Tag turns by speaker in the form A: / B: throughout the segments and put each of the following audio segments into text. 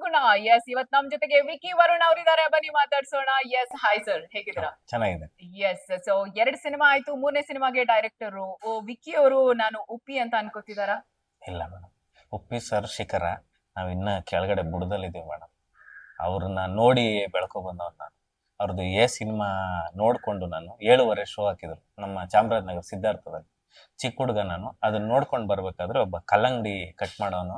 A: ರಾಮ್ಕುಣ. S, ಇವತ್ ನಮ್ ಜೊತೆಗೆ ವಿಕಿ ವರುಣ್ ಅವರಿದ್ದಾರೆ. ಬನ್ನಿ ಮಾತಾಡ್ಸೋಣ. ಎಸ್, ಹಾಯ್ ಸರ್, ಹೇಗಿದ್ದೀರಾ?
B: ಚೆನ್ನಾಗಿದೆ.
A: ಎಸ್, ಸೊ 2 ಸಿನಿಮಾ ಆಯ್ತು, 3ನೇ ಸಿನಿಮಾಗೆ ಡೈರೆಕ್ಟರ್ ವಿಕಿ ಅವರು ನಾನು ಉಪ್ಪಿ ಅಂತ ಅನ್ಕೋತಿದಾರಾ?
B: ಇಲ್ಲ ಮೇಡಮ್, ಉಪ್ಪಿ ಸರ್ ಶಿಖರ, ನಾವ್ ಇನ್ನ ಕೆಳಗಡೆ ಬುಡದಲ್ಲಿದ್ದೀವಿ ಮೇಡಮ್. ಅವ್ರನ್ನ ನೋಡಿ ಬೆಳ್ಕೊ ಬಂದವ್ ನಾನು. ಅವ್ರದ್ದು ಸಿನಿಮಾ ನೋಡ್ಕೊಂಡು ನಾನು 7:15 ಶೋ ಹಾಕಿದ್ರು ನಮ್ಮ ಚಾಮರಾಜನಗರ ಸಿದ್ಧಾರ್ಥದಲ್ಲಿ. ಚಿಕ್ಕ ಹುಡುಗ ನಾನು, ಅದನ್ನ ನೋಡ್ಕೊಂಡು ಬರ್ಬೇಕಾದ್ರೆ ಒಬ್ಬ ಕಲ್ಲಂಗಡಿ ಕಟ್ ಮಾಡೋನು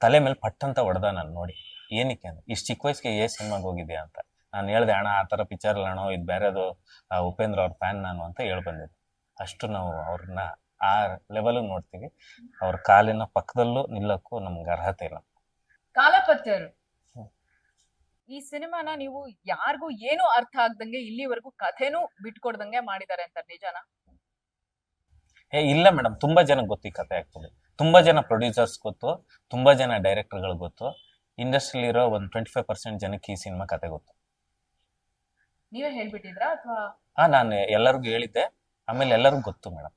B: ತಲೆ ಮೇಲೆ ಪಟ್ಟಂತ ಹೊಡೆದ. ನಾನು ನೋಡಿ ಏನಕ್ಕೆ ಅಂದ್ರೆ ಇಷ್ಟು ಚಿಕ್ಕ ವಯಸ್ಸಿಗೆ ಸಿನಿಮಾಗೆ ಹೋಗಿದ್ಯಾ ಅಂತ. ನಾನು ಹೇಳ್ದೆ, ಅಣ್ಣ ಆ ಥರ ಪಿಕ್ಚರ್ ಇಲ್ಲ ಅಣ್ಣ, ಇದು ಬೇರೆದು, ಉಪೇಂದ್ರ ಅವ್ರ ಫ್ಯಾನ್ ನಾನು ಅಂತ ಹೇಳ್ಬಂದಿದ್ದೆ. ಅಷ್ಟು ನಾವು ಅವ್ರನ್ನ ಆ ಲೆವೆಲ್ ನೋಡ್ತೀವಿ. ಅವ್ರ ಕಾಲಿನ ಪಕ್ಕದಲ್ಲೂ ನಿಲ್ಲಕ್ಕೂ ನಮ್ಗೆ ಅರ್ಹತೆ ಇಲ್ಲ.
A: ಕಾಲಪತ್ತರು ಈ ಸಿನಿಮಾನ ನೀವು ಯಾರಿಗೂ ಏನು ಅರ್ಥ ಆಗ್ದಂಗೆ ಇಲ್ಲಿವರೆಗೂ ಕಥೆನೂ ಬಿಟ್ಕೊಡ್ದಂಗೆ ಮಾಡಿದ್ದಾರೆ ಅಂತ ನಿಜಾನ?
B: ಇಲ್ಲ ಮೇಡಮ್, ತುಂಬಾ ಜನ ಗೊತ್ತು ಈ ಕತೆ. ಆಕ್ಚುಲಿ ತುಂಬಾ ಜನ ಪ್ರೊಡ್ಯೂಸರ್ಸ್ ಗೊತ್ತು, ತುಂಬಾ ಜನ ಡೈರೆಕ್ಟರ್ಗಳು ಗೊತ್ತು. ಇಂಡಸ್ಟ್ರಿಲಿ ಇರೋ ಒಂದು 25% ಜನಕ್ಕೆ ಈ ಸಿನಿಮಾ ಕತೆ ಗೊತ್ತು.
A: ನೀವೇ ಹೇಳ್ಬಿಟ್ಟಿದ್ರಾ ಅಥವಾ?
B: ನಾನು ಎಲ್ಲರಿಗೂ ಹೇಳಿದ್ದೆ, ಆಮೇಲೆ ಎಲ್ಲರಿಗೂ ಗೊತ್ತು ಮೇಡಮ್,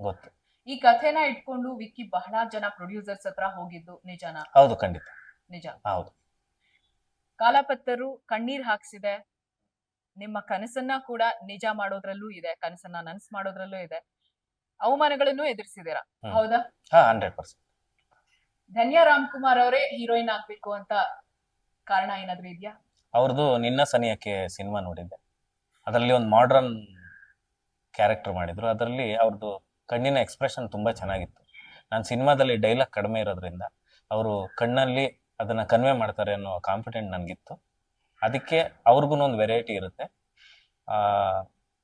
B: ಗೊತ್ತು.
A: ಈ ಕಥೆನ ಇಟ್ಕೊಂಡು ವಿಕ್ಕಿ ಬಹಳ ಜನ ಪ್ರೊಡ್ಯೂಸರ್ಸ್ ಹತ್ರ ಹೋಗಿದ್ದು ನಿಜಾನ?
B: ಹೌದು, ಖಂಡಿತ
A: ನಿಜ.
B: ಹೌದು.
A: ಕಾಲಪತ್ತರು ಕಣ್ಣೀರ್ ಹಾಕ್ಸಿದೆ, ನಿಮ್ಮ ಕನಸನ್ನ ಕೂಡ ನಿಜ ಮಾಡೋದ್ರಲ್ಲೂ ಇದೆ, ಕನಸನ್ನ ನನಸು ಮಾಡೋದ್ರಲ್ಲೂ ಇದೆ, ಅವಮಾನಗಳನ್ನು ಎದುರಿಸಿದೀರಾ, ಹೌದಾ?
B: 100%.
A: ಧನ್ಯ ರಾಮ್ಕುಮಾರ್ ಅವರೇ ಹೀರೋಯಿನ್ ಆಗ್ಬೇಕು ಅಂತ ಕಾರಣ ಏನಾದ್ರೂ ಇದೆಯಾ?
B: ಅವ್ರದ್ದು ನಿನ್ನ ಸನಿಯಕ್ಕೆ ಸಿನಿಮಾ ನೋಡಿದ್ದೆ. ಅದರಲ್ಲಿ ಒಂದು ಮಾಡ್ರನ್ ಕ್ಯಾರೆಕ್ಟರ್ ಮಾಡಿದ್ರು. ಅದರಲ್ಲಿ ಅವ್ರದ್ದು ಕಣ್ಣಿನ ಎಕ್ಸ್ಪ್ರೆಷನ್ ತುಂಬಾ ಚೆನ್ನಾಗಿತ್ತು. ನಾನು ಸಿನಿಮಾದಲ್ಲಿ ಡೈಲಾಗ್ ಕಡಿಮೆ ಇರೋದ್ರಿಂದ ಅವರು ಕಣ್ಣಲ್ಲಿ ಅದನ್ನ ಕನ್ವೆ ಮಾಡ್ತಾರೆ ಅನ್ನೋ ಕಾನ್ಫಿಡೆಂಟ್ ನನಗಿತ್ತು. ಅದಕ್ಕೆ ಅವ್ರಿಗೂ ಒಂದು ವೆರೈಟಿ ಇರುತ್ತೆ,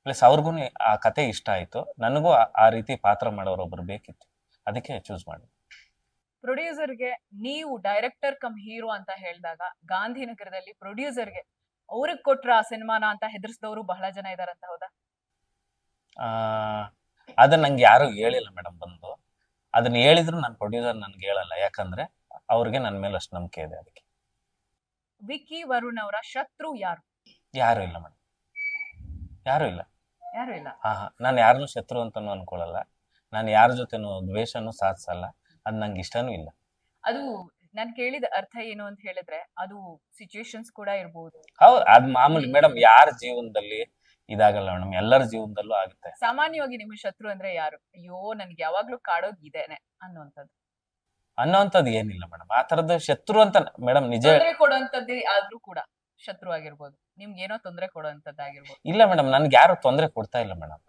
B: ಪ್ಲಸ್ ಅವ್ರಿಗೂ ಆ ಕತೆ ಇಷ್ಟ ಆಯ್ತು. ನನಗೂ ಆ ರೀತಿ ಪಾತ್ರ ಮಾಡೋರೊಬ್ರು ಬೇಕಿತ್ತು, ಅದಕ್ಕೆ ಚೂಸ್ ಮಾಡಿ.
A: ಪ್ರೊಡ್ಯೂಸರ್ಗೆ ನೀವು ಡೈರೆಕ್ಟರ್ ಕಮ್ ಹೀರೋ ಅಂತ ಹೇಳಿದಾಗ ಗಾಂಧಿನಗರದಲ್ಲಿ ಪ್ರೊಡ್ಯೂಸರ್ಗೆ ಅವ್ರಿಗೆ ಕೊಟ್ರ ಆ ಸಿನಿಮಾನ ಅಂತ ಹೆದರ್ಸಿದವರು ಬಹಳ ಜನ ಇದಾರಂತ, ಹೌದಾ?
B: ಅದನ್ನ ನಂಗೆ ಯಾರು ಹೇಳಿಲ್ಲ ಮೇಡಮ್. ಬಂದು ಅದನ್ನ ಹೇಳಿದ್ರು ನನ್ನ ಪ್ರೊಡ್ಯೂಸರ್ ನನ್ಗೆ ಹೇಳಲ್ಲ, ಯಾಕಂದ್ರೆ ಅವ್ರಿಗೆ ನನ್ನ ಮೇಲೆ ಅಷ್ಟು ನಂಬಿಕೆ ಇದೆ. ಅದಕ್ಕೆ
A: ವಿಕ್ಕಿ ವರುಣ್ ಅವರ ಶತ್ರು ಯಾರು?
B: ಯಾರು ಇಲ್ಲ ಮೇಡಮ್, ಯಾರು ಇಲ್ಲ.
A: ಯಾರು ಇಲ್ಲ?
B: ನಾನು ಯಾರನ್ನೂ ಶತ್ರು ಅಂತಾನು ಅನ್ಕೊಳ್ಳಲ್ಲ. ನಾನು ಯಾರ ಜೊತೆನೂ ದ್ವೇಷನೂ ಸಾಧಿಸಲ್ಲ. ಅದ್ ನಂಗೆ ಇಷ್ಟನೂ ಇಲ್ಲ.
A: ಅದು ನಾನ್ ಕೇಳಿದ ಅರ್ಥ ಏನು ಅಂತ ಹೇಳಿದ್ರೆ, ಅದು ಸಿಚುವೇಶನ್ಸ್ ಕೂಡ ಇರಬಹುದು.
B: ಹೌದು, ಅದ್ ಮಾಮೂಲಿ ಮೇಡಮ್. ಯಾರ ಜೀವನದಲ್ಲಿ ಇದಾಗಲ್ಲ ಮೇಡಮ್, ಎಲ್ಲರ ಜೀವನದಲ್ಲೂ ಆಗುತ್ತೆ.
A: ಸಾಮಾನ್ಯವಾಗಿ ನಿಮ್ಮ ಶತ್ರು ಅಂದ್ರೆ ಯಾರು? ಅಯ್ಯೋ ನನ್ಗೆ ಯಾವಾಗ್ಲೂ ಕಾಡೋದ್ ಇದೇನೆ
B: ಅನ್ನೋಂಥದ್ದು ಏನಿಲ್ಲ ಮೇಡಮ್. ಆ ತರದ ಶತ್ರು ಅಂತ ಮೇಡಮ್ ನಿಜ
A: ಕೊಡುವಂತದ್ದೇ ಆದ್ರೂ ಕೂಡ ಶತ್ರು ಆಗಿರ್ಬೋದು, ನಿಮ್ಗೆ ಏನೋ ತೊಂದರೆ ಕೊಡುವಂತದ್ದಾಗಿರ್ಬೋದು.
B: ಇಲ್ಲ ಮೇಡಮ್, ನನ್ಗೆ ಯಾರು ತೊಂದರೆ ಕೊಡ್ತಾ ಇಲ್ಲ ಮೇಡಮ್.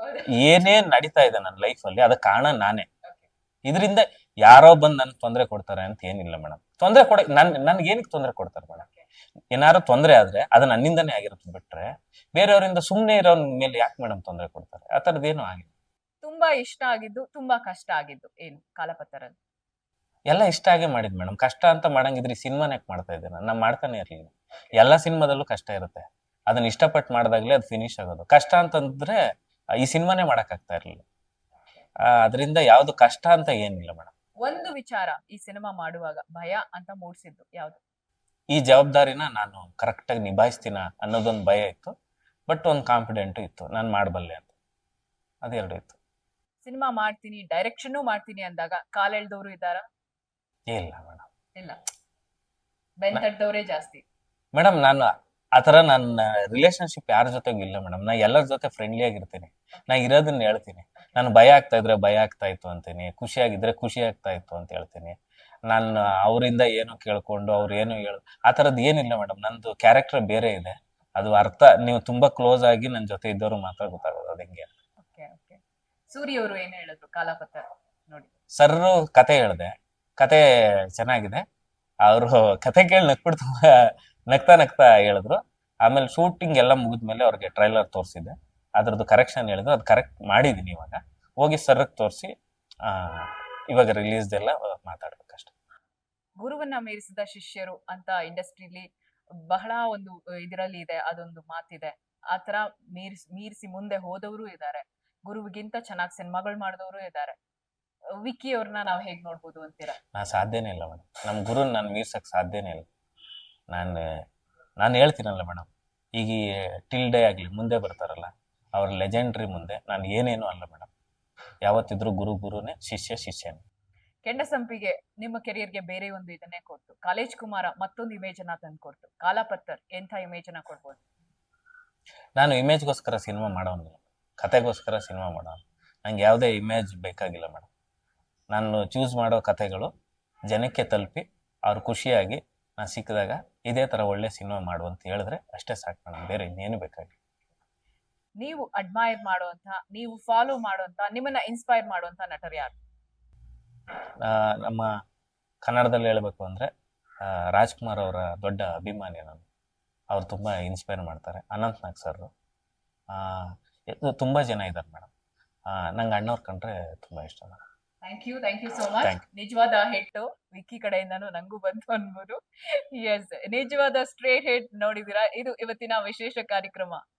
B: ಏನೇ ನಡೀತಾ ಇದೆ ನನ್ನ ಲೈಫ್ ಅಲ್ಲಿ ಅದ ಕಾರಣ ನಾನೇ. ಇದರಿಂದ ಯಾರೋ ಬಂದ್ ನನ್ಗೆ ತೊಂದರೆ ಕೊಡ್ತಾರೆ ಅಂತ ಏನಿಲ್ಲ ಮೇಡಮ್. ತೊಂದರೆ ನನ್ಗೆ ಏನಕ್ಕೆ ತೊಂದರೆ ಕೊಡ್ತಾರೆ ಮೇಡಮ್? ಏನಾರು ತೊಂದರೆ ಆದ್ರೆ ಅದು ನನ್ನಿಂದನೇ ಆಗಿರುತ್ತೆ ಬಿಟ್ರೆ ಬೇರೆಯವರಿಂದ ಸುಮ್ನೆ ಇರೋ ಮೇಲೆ ಯಾಕೆ ಮೇಡಮ್ ತೊಂದರೆ ಕೊಡ್ತಾರೆ? ಆ ತರದ್ದೇನು ಆಗಿಲ್ಲ.
A: ತುಂಬಾ ಇಷ್ಟ ಆಗಿದ್ದು, ತುಂಬಾ ಕಷ್ಟ ಆಗಿದ್ದು ಏನು ಕಾಲಪತ್ತರಲ್ಲಿ?
B: ಎಲ್ಲ ಇಷ್ಟ ಆಗೇ ಮಾಡಿದ್ ಮೇಡಮ್. ಕಷ್ಟ ಅಂತ ಮಾಡಂಗಿದ್ರೆ ಈ ಸಿನಿಮಾನ ಯಾಕೆ ಮಾಡ್ತಾ ಇದ್ದೇನೆ? ನಾನ್ ಮಾಡ್ತಾನೆ ಇರ್ಲಿಲ್ಲ. ಎಲ್ಲ ಸಿನಿಮಾದಲ್ಲೂ ಕಷ್ಟ ಇರುತ್ತೆ, ಅದನ್ನ ಇಷ್ಟಪಟ್ಟು ಮಾಡಿದಾಗ್ಲೇ ಅದು ಫಿನಿಶ್ ಆಗೋದು. ಕಷ್ಟ ಅಂತಂದ್ರೆ ಈ ಸಿನಿಮಾನೇ ಮಾಡಕ್ ಆಗ್ತಾ ಇರ್ಲಿಲ್ಲ. ಅದರಿಂದ ಯಾವ್ದು ಕಷ್ಟ ಅಂತ ಏನಿಲ್ಲ ಮೇಡಮ್.
A: ಒಂದು ವಿಚಾರ ಈ ಸಿನಿಮಾ ಮಾಡುವಾಗ ಭಯ ಅಂತ ಮೂಡಿಸಿದ್ದು ಯಾವ್ದು?
B: ಈ ಜವಾಬ್ದಾರಿನ ನಾನು ಕರೆಕ್ಟ್ ಆಗಿ ನಿಭಾಯಿಸ್ತೀನ ಅನ್ನೋದೊಂದು ಭಯ ಇತ್ತು, ಬಟ್ ಒಂದು ಕಾನ್ಫಿಡೆಂಟ್ ಇತ್ತು, ನಾನು ಮಾಡಬಲ್ಲೆ ಅಂತ. ಅದೆರಡು ಇತ್ತು.
A: ಸಿನಿಮಾ ಮಾಡ್ತೀನಿ, ಡೈರೆಕ್ಷನ್ ಮಾಡ್ತೀನಿ ಅಂದಾಗ ಕಾಲೆಳ್ದವ್ರು ಇದ್ದಾರಾ?
B: ಇಲ್ಲ ಮೇಡಮ್,
A: ಇಲ್ಲ. ಬೆಂತಟ್ಟದವರೇ ಜಾಸ್ತಿ
B: ಮೇಡಮ್. ನಾನು ಆತರ ನನ್ನ ರಿಲೇಶನ್ಶಿಪ್ ಯಾರ ಜೊತೆಗೂ ಇಲ್ಲ ಮೇಡಮ್. ನಾ ಎಲ್ಲರ ಜೊತೆ ಫ್ರೆಂಡ್ಲಿ ಆಗಿರ್ತೀನಿ. ನಾ ಇರೋದನ್ನ ಹೇಳ್ತೀನಿ. ನಾನು ಭಯ ಆಗ್ತಾ ಇದ್ರೆ ಭಯ ಆಗ್ತಾ ಇತ್ತು ಅಂತೀನಿ, ಖುಷಿಯಾಗಿದ್ರೆ ಖುಷಿ ಆಗ್ತಾ ಇತ್ತು ಅಂತ ಹೇಳ್ತೀನಿ. ನಾನು ಅವರಿಂದ ಏನೋ ಕೇಳ್ಕೊಂಡು ಅವ್ರು ಏನೋ ಆ ಥರದ್ದು ಏನಿಲ್ಲ ಮೇಡಮ್. ನಂದು ಕ್ಯಾರೆಕ್ಟರ್ ಬೇರೆ ಇದೆ. ಅದು ಅರ್ಥ ನೀವು ತುಂಬಾ ಕ್ಲೋಸ್ ಆಗಿ ನನ್ನ ಜೊತೆ ಇದ್ದವರು ಮಾತ್ರ ಗೊತ್ತಾಗೋದು ಅದು ಹೆಂಗೆ.
A: ಸೂರಿ ಅವರು ಏನ್ ಹೇಳಿದ್ರು ಕಾಲಪತ್ರ ನೋಡಿ?
B: ಸರ್ ಕತೆ ಹೇಳಿದೆ, ಕತೆ ಚೆನ್ನಾಗಿದೆ. ಅವರು ಕತೆ ಕೇಳಿ ನಕ್ಬಿಟ್ಟು ನಗ್ತಾ ನಗ್ತಾ ಹೇಳಿದ್ರು. ಆಮೇಲೆ ಶೂಟಿಂಗ್ ಎಲ್ಲ ಮುಗಿದ್ಮೇಲೆ ಅವ್ರಿಗೆ ಟ್ರೈಲರ್ ತೋರಿಸಿದ್ದೆ, ಅದ್ರದ್ದು ಕರೆಕ್ಷನ್ ಹೇಳಿದ್ರು. ಅದು ಕರೆಕ್ಟ್ ಮಾಡಿದೀನಿ. ಇವಾಗ ಹೋಗಿ ಸರ್ಗೆ ತೋರಿಸಿ ಇವಾಗ ರಿಲೀಸ್ದೆಲ್ಲ ಮಾತಾಡ್ಬೇಕಷ್ಟೆ.
A: ಗುರುವನ್ನ ಮೀರಿಸಿದ ಶಿಷ್ಯರು ಅಂತ ಇಂಡಸ್ಟ್ರಿಲಿ ಬಹಳ ಒಂದು ಇದರಲ್ಲಿ ಇದೆ, ಅದೊಂದು ಮಾತಿದೆ. ಆತರ ಮೀರಿಸಿ ಮುಂದೆ ಹೋದವರು ಇದ್ದಾರೆ, ಗುರುವಿಗಿಂತ ಚೆನ್ನಾಗಿ ಸಿನಿಮಾಗಳು ಮಾಡಿದವರು ಇದ್ದಾರೆ. ವಿಕ್ಕಿ ಅವ್ರನ್ನ ನಾವ್ ಹೇಗ್ ನೋಡ್ಬೋದು ಅಂತೀರಾ?
B: ಸಾಧ್ಯನೇ ಇಲ್ಲ ಮೇಡಮ್. ನಮ್ ಗುರು ನಾನು ಮೀರ್ಸಕ್ ಸಾಧ್ಯನೇ ಇಲ್ಲ. ನಾನು ಹೇಳ್ತೀನಲ್ಲ ಮೇಡಮ್, ಈಗ ಟಿಲ್ ಡೇ ಆಗ್ಲಿ ಮುಂದೆ ಬರ್ತಾರಲ್ಲ ಅವ್ರ ಲೆಜೆಂಡ್ರಿ ಮುಂದೆ ನಾನು ಏನೇನು ಅಲ್ಲ ಮೇಡಮ್. ಯಾವತ್ತಿದ್ರು ಗುರುನೇ, ಶಿಷ್ಯನೇ.
A: ಕೆಂಡಸಂಪಿಗೆ ನಿಮ್ಮ ಕೆರಿಯರ್ಗೆ ಬೇರೆ ಒಂದು ಇದನ್ನೇ ಕೊಟ್ಟು, ಕಾಲೇಜ್ ಕುಮಾರ ಮತ್ತೊಂದು ಇಮೇಜ್ ಅನ್ನ ತಂದ್ಕೊಡ್ತು, ಕಾಲಾಪತ್ತರ್ ಎಂಥ ಇಮೇಜ್ ಅನ್ನ ಕೊಡ್ಬೋದು?
B: ನಾನು ಇಮೇಜ್ಗೋಸ್ಕರ ಸಿನಿಮಾ ಮಾಡೋನಿಲ್ಲ, ಕತೆಗೋಸ್ಕರ ಸಿನಿಮಾ ಮಾಡೋನು. ನಂಗೆ ಯಾವುದೇ ಇಮೇಜ್ ಬೇಕಾಗಿಲ್ಲ ಮೇಡಮ್. ನಾನು ಚೂಸ್ ಮಾಡೋ ಕತೆಗಳು ಜನಕ್ಕೆ ತಲುಪಿ ಅವ್ರು ಖುಷಿಯಾಗಿ ನಾನು ಸಿಕ್ಕಿದಾಗ ಇದೇ ಥರ ಒಳ್ಳೆ ಸಿನಿಮಾ ಮಾಡು ಅಂತ ಹೇಳಿದ್ರೆ ಅಷ್ಟೇ ಸಾಕು ಮೇಡಮ್, ಬೇರೆ ಇನ್ನೇನು ಬೇಕಾಗಿಲ್ಲ.
A: ನೀವು ಅಡ್ಮೈರ್ ಮಾಡುವಂತ, ನೀವು ಫಾಲೋ ಮಾಡುವಂತ, ನಿಮ್ಮನ್ನ ಇನ್ಸ್ಪೈರ್ ಮಾಡುವಂತ ನಟರು ಯಾರು?
B: ನಮ್ಮ ಕನ್ನಡದಲ್ಲಿ ಹೇಳಬೇಕು ಅಂದರೆ ರಾಜ್ಕುಮಾರ್ ಅವರ ದೊಡ್ಡ ಅಭಿಮಾನಿ ನಾನು. ಅವ್ರು ತುಂಬ ಇನ್ಸ್ಪೈರ್ ಮಾಡ್ತಾರೆ. ಅನಂತ್ ನಾಗ್ ಸರ್, ತುಂಬ ಜನ ಇದ್ದಾರೆ ಮೇಡಮ್. ನಂಗೆ ಅಣ್ಣವ್ರು ಕಂಡ್ರೆ ತುಂಬ ಇಷ್ಟ madam.
A: Thank you so much.
B: Thank
A: ನಿಜವಾದ ಹೆಟ್ಟು ವಿಕ್ಕಿ ಕಡೆಯಿಂದನೂ ನಂಗೂ ಬಂತು ಅನ್ಬೋದು. ಎಸ್, ನಿಜವಾದ ಸ್ಟ್ರೇಟ್ ಹೆಟ್ ನೋಡಿದಿರಾ. ಇದು ಇವತ್ತಿನ ವಿಶೇಷ ಕಾರ್ಯಕ್ರಮ.